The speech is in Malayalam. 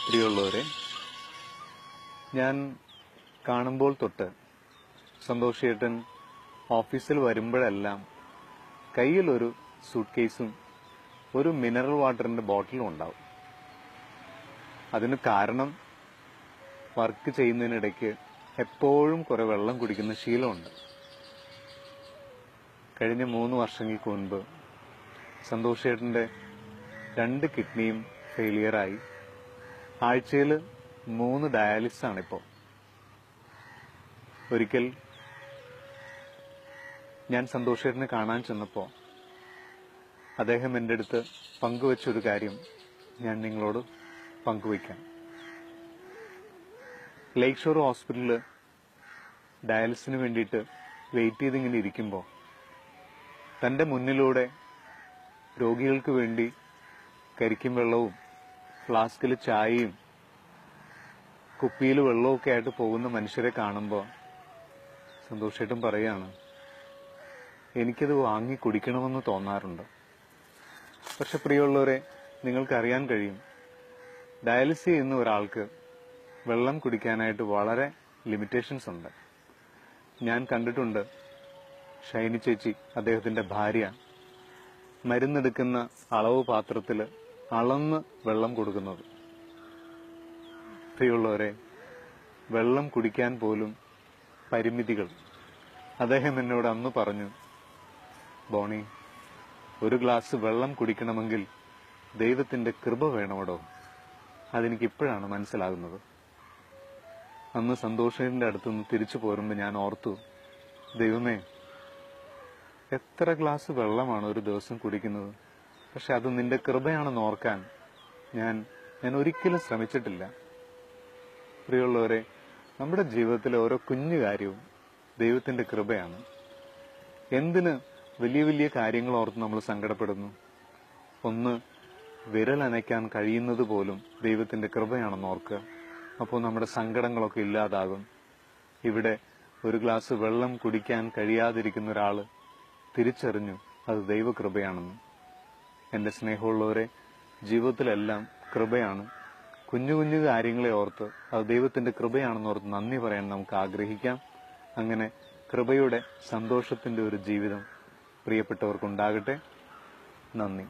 പ്രിയമുള്ളവരെ, ഞാൻ കാണുമ്പോൾ തൊട്ട് സന്തോഷേട്ടൻ ഓഫീസിൽ വരുമ്പോഴെല്ലാം കയ്യിലൊരു സൂട്ട് കേസും ഒരു മിനറൽ വാട്ടറിന്റെ ബോട്ടിലും ഉണ്ടാവും. അതിന് കാരണം വർക്ക് ചെയ്യുന്നതിനിടയ്ക്ക് എപ്പോഴും കുറെ വെള്ളം കുടിക്കുന്ന ശീലമുണ്ട്. കഴിഞ്ഞ 3 വർഷങ്ങൾക്ക് മുൻപ് സന്തോഷേട്ടന്റെ 2 കിഡ്നിയും ഫെയിലിയറായി. ആഴ്ചയിൽ 3 ഡയാലിസിസ് ആണിപ്പോൾ. ഒരിക്കൽ ഞാൻ സന്തോഷേട്ടനെ കാണാൻ ചെന്നപ്പോൾ അദ്ദേഹം എൻ്റെ അടുത്ത് പങ്കുവച്ചൊരു കാര്യം ഞാൻ നിങ്ങളോട് പങ്കുവയ്ക്കാം. ലേക്ക് ഷോർ ഹോസ്പിറ്റലിൽ ഡയാലിസിന് വേണ്ടിയിട്ട് വെയിറ്റ് ചെയ്തിങ്ങനെ ഇരിക്കുമ്പോൾ തൻ്റെ മുന്നിലൂടെ രോഗികൾക്ക് വേണ്ടി കരിക്കും വെള്ളവും ഫ്ലാസ്കിൽ ചായയും കുപ്പിയിൽ വെള്ളമൊക്കെ ആയിട്ട് പോകുന്ന മനുഷ്യരെ കാണുമ്പോൾ സന്തോഷമായിട്ടും പറയാണ്, എനിക്കത് വാങ്ങി കുടിക്കണമെന്ന് തോന്നാറുണ്ട്. പക്ഷെ പ്രിയമുള്ളവരെ, നിങ്ങൾക്കറിയാൻ കഴിയും, ഡയാലിസിസ് ചെയ്യുന്ന ഒരാൾക്ക് വെള്ളം കുടിക്കാനായിട്ട് വളരെ ലിമിറ്റേഷൻസ് ഉണ്ട്. ഞാൻ കണ്ടിട്ടുണ്ട് ഷൈനി ചേച്ചി, അദ്ദേഹത്തിന്റെ ഭാര്യ, മരുന്നെടുക്കുന്ന അളവ് പാത്രത്തിൽ അളന്ന് വെള്ളം കൊടുക്കുന്നത്. പ്രിയമുള്ളവരെ, വെള്ളം കുടിക്കാൻ പോലും പരിമിതികൾ. അദ്ദേഹം എന്നോട് അന്ന് പറഞ്ഞു, ബോണി, ഒരു ഗ്ലാസ് വെള്ളം കുടിക്കണമെങ്കിൽ ദൈവത്തിന്റെ കൃപ വേണമടോ. അതെനിക്കിപ്പോഴാണ് മനസ്സിലാകുന്നത്. അന്ന് സന്തോഷന്റെ അടുത്തുനിന്ന് തിരിച്ചു പോരുമ്പോൾ ഞാൻ ഓർത്തു, ദൈവമേ, എത്ര ഗ്ലാസ് വെള്ളമാണ് ഒരു ദിവസം കുടിക്കുന്നത്, പക്ഷെ അത് നിന്റെ കൃപയാണെന്ന് ഓർക്കാൻ ഞാൻ ഒരിക്കലും ശ്രമിച്ചിട്ടില്ല. പ്രിയമുള്ളവരെ, നമ്മുടെ ജീവിതത്തിലെ ഓരോ കുഞ്ഞു കാര്യവും ദൈവത്തിന്റെ കൃപയാണ്. എന്തിന് വലിയ വലിയ കാര്യങ്ങൾ ഓർത്ത് നമ്മൾ സങ്കടപ്പെടുന്നു? ഒന്ന് വിരലനയ്ക്കാൻ കഴിയുന്നത് പോലും ദൈവത്തിന്റെ കൃപയാണെന്ന് ഓർക്കുക. അപ്പോൾ നമ്മുടെ സങ്കടങ്ങളൊക്കെ ഇല്ലാതാകും. ഇവിടെ ഒരു ഗ്ലാസ് വെള്ളം കുടിക്കാൻ കഴിയാതിരിക്കുന്ന ഒരാള് തിരിച്ചറിഞ്ഞു അത് ദൈവകൃപയാണെന്ന്. എന്റെ സ്നേഹമുള്ളവരെ, ജീവിതത്തിലെല്ലാം കൃപയാണ്. കുഞ്ഞു കുഞ്ഞു കാര്യങ്ങളെ ഓർത്ത് അത് ദൈവത്തിന്റെ കൃപയാണെന്ന് ഓർത്ത് നന്ദി പറയാൻ നമുക്ക് ആഗ്രഹിക്കാം. അങ്ങനെ കൃപയുടെ സന്തോഷത്തിന്റെ ഒരു ജീവിതം പ്രിയപ്പെട്ടവർക്കുണ്ടാകട്ടെ. നന്ദി.